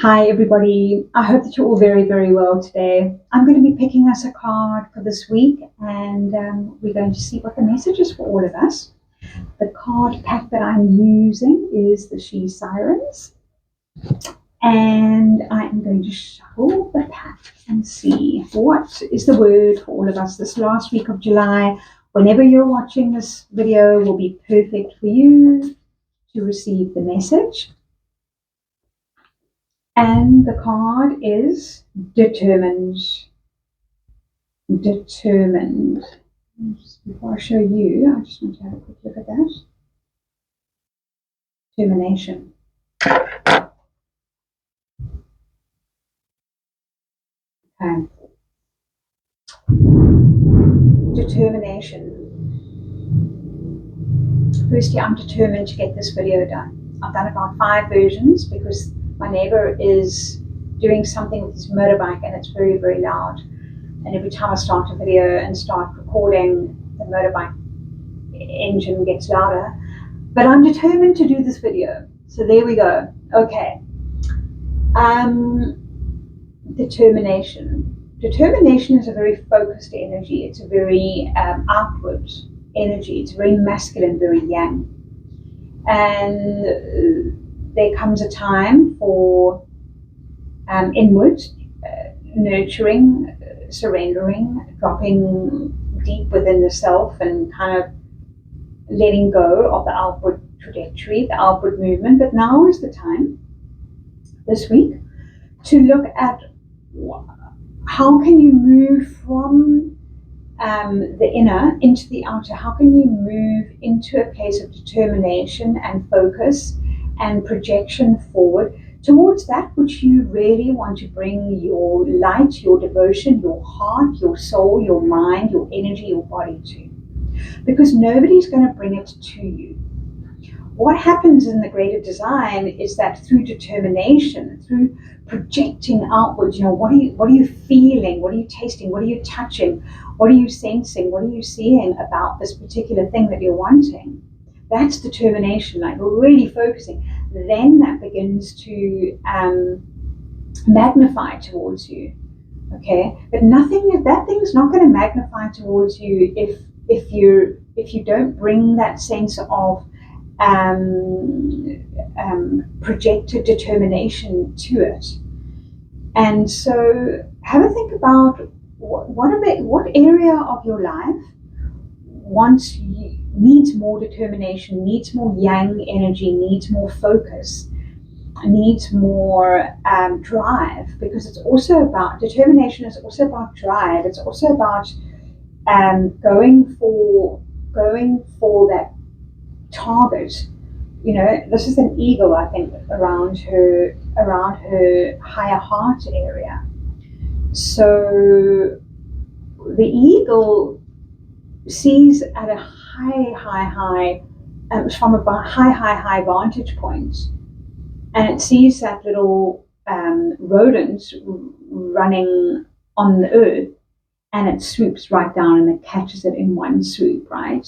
Hi, everybody. I hope that you're all very, very well today. I'm going to be picking us a card for this week, and we're going to see what the message is for all of us. The card pack that I'm using is the She Sirens, and I am going to shuffle the pack and see what is the word for all of us this last week of July. Whenever you're watching this video, will be perfect for you to receive the message. And the card is determined. Determined. Just before I show you, I just want to have a quick look at that. Determination. Okay. Determination. Firstly, I'm determined to get this video done. I've done about 5 versions because my neighbor is doing something with his motorbike and it's very, very loud. And every time I start a video and start recording, the motorbike engine gets louder. But I'm determined to do this video. So there we go. Okay. Determination. Determination is a very focused energy. It's a very outward energy. It's very masculine, very yang. And there comes a time for inward, nurturing, surrendering, dropping deep within the self and kind of letting go of the outward trajectory, the outward movement. But now is the time, this week, to look at how can you move from the inner into the outer. How can you move into a place of determination and focus and projection forward towards that which you really want to bring your light, your devotion, your heart, your soul, your mind, your energy, your body to. Because nobody's going to bring it to you. What happens in the greater design is that through determination, through projecting outwards, what are you feeling? What are you tasting? What are you touching? What are you sensing? What are you seeing about this particular thing that you're wanting? That's determination, like really focusing. Then that begins to magnify towards you. Okay, but that thing's not going to magnify towards you if you don't bring that sense of projected determination to it. And so have a think about what area of your life needs more determination, needs more yang energy, needs more focus, needs more drive, because it's also about determination. Is also about drive. It's also about going for that target. This is an eagle, I think, around her higher heart area. So the eagle sees at a high from a high vantage point, and it sees that little rodent running on the earth, and it swoops right down and it catches it in one swoop, right?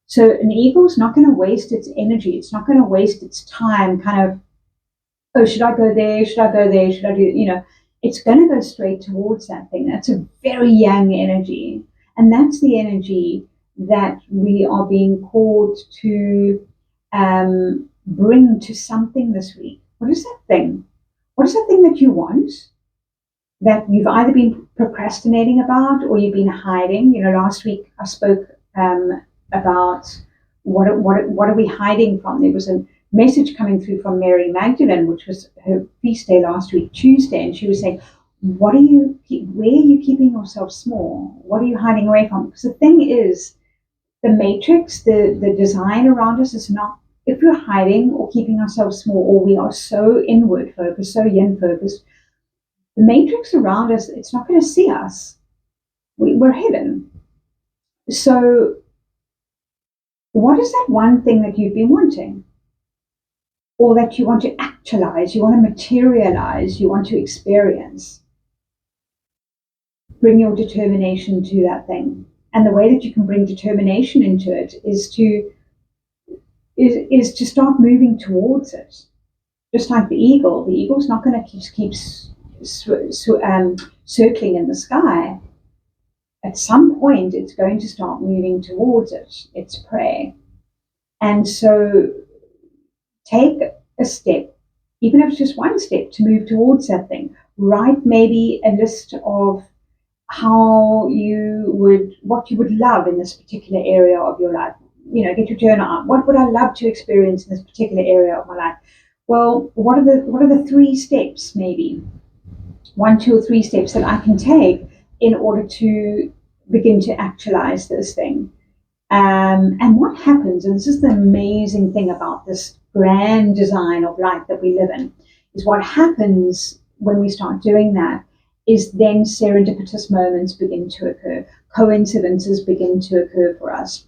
So an eagle's not going to waste its energy. It's not going to waste its time kind of, oh, should I go there? Should I go there? Should I do, it's going to go straight towards that thing. That's a very yang energy. And that's the energy that we are being called to bring to something this week. What is that thing? What is that thing that you want, that you've either been procrastinating about or you've been hiding? Last week I spoke about what are we hiding from. There was a message coming through from Mary Magdalene, which was her feast day last week, Tuesday, and she was saying, where are you keeping yourself small? What are you hiding away from? Because the thing is, the matrix, the design around us is not, if we're hiding or keeping ourselves small, or we are so inward focused, so yin focused, the matrix around us, it's not going to see us. We're hidden. So what is that one thing that you've been wanting? Or that you want to actualize, you want to materialize, you want to experience? Bring your determination to that thing. And the way that you can bring determination into it is to start moving towards it. Just like the eagle's not going to keep circling in the sky. At some point, it's going to start moving towards its prey. And so take a step, even if it's just one step, to move towards that thing. Write maybe a list of what you would love in this particular area of your life. Get your journal out. What would I love to experience in this particular area of my life? Well, what are the 3 steps, maybe 1, 2, or 3 steps that I can take in order to begin to actualize this thing? And what happens, and this is the amazing thing about this grand design of life that we live in, is what happens when we start doing that is then serendipitous moments begin to occur. Coincidences begin to occur for us.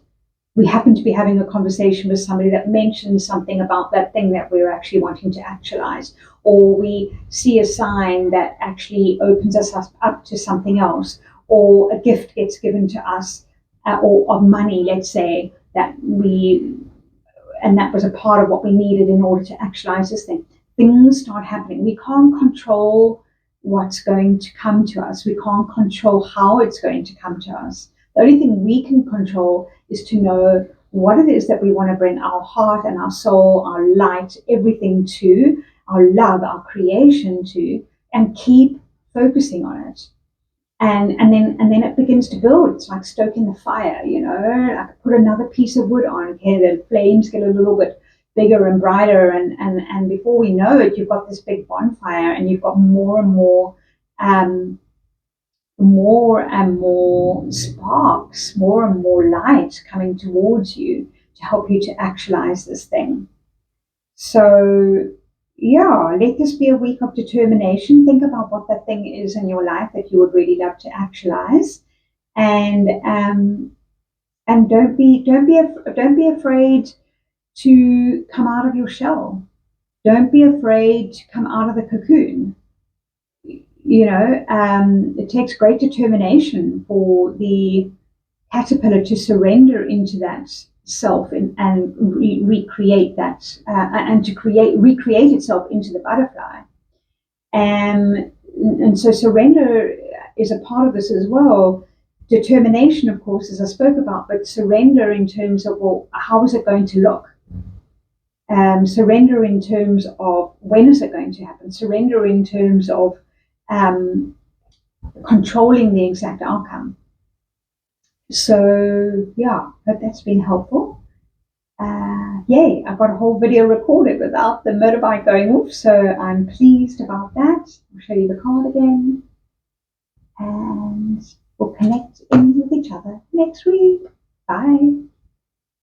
We happen to be having a conversation with somebody that mentions something about that thing that we're actually wanting to actualize, or we see a sign that actually opens us up to something else, or a gift gets given to us, or of money, let's say, and that was a part of what we needed in order to actualize this thing. Things start happening. We can't control what's going to come to us. We can't control how it's going to come to us. The only thing we can control is to know what it is that we want to bring our heart and our soul, our light, everything to, our love, our creation to, and keep focusing on it. And then it begins to build. It's like stoking the fire, like put another piece of wood on. Okay, the flames get a little bit bigger and brighter, and before we know it, you've got this big bonfire, and you've got more and more sparks, more and more light coming towards you to help you to actualize this thing. So yeah, let this be a week of determination. Think about what that thing is in your life that you would really love to actualize, and don't be afraid to come out of your shell. Don't be afraid to come out of the cocoon. It takes great determination for the caterpillar to surrender into that self and recreate that, and to recreate itself into the butterfly. And so surrender is a part of this as well. Determination, of course, as I spoke about, but surrender in terms of, well, how is it going to look? Surrender in terms of when is it going to happen? Surrender in terms of controlling the exact outcome. So yeah, hope that's been helpful. Yay, I got a whole video recorded without the motorbike going off, so I'm pleased about that. I'll show you the card again, and we'll connect in with each other next week. Bye.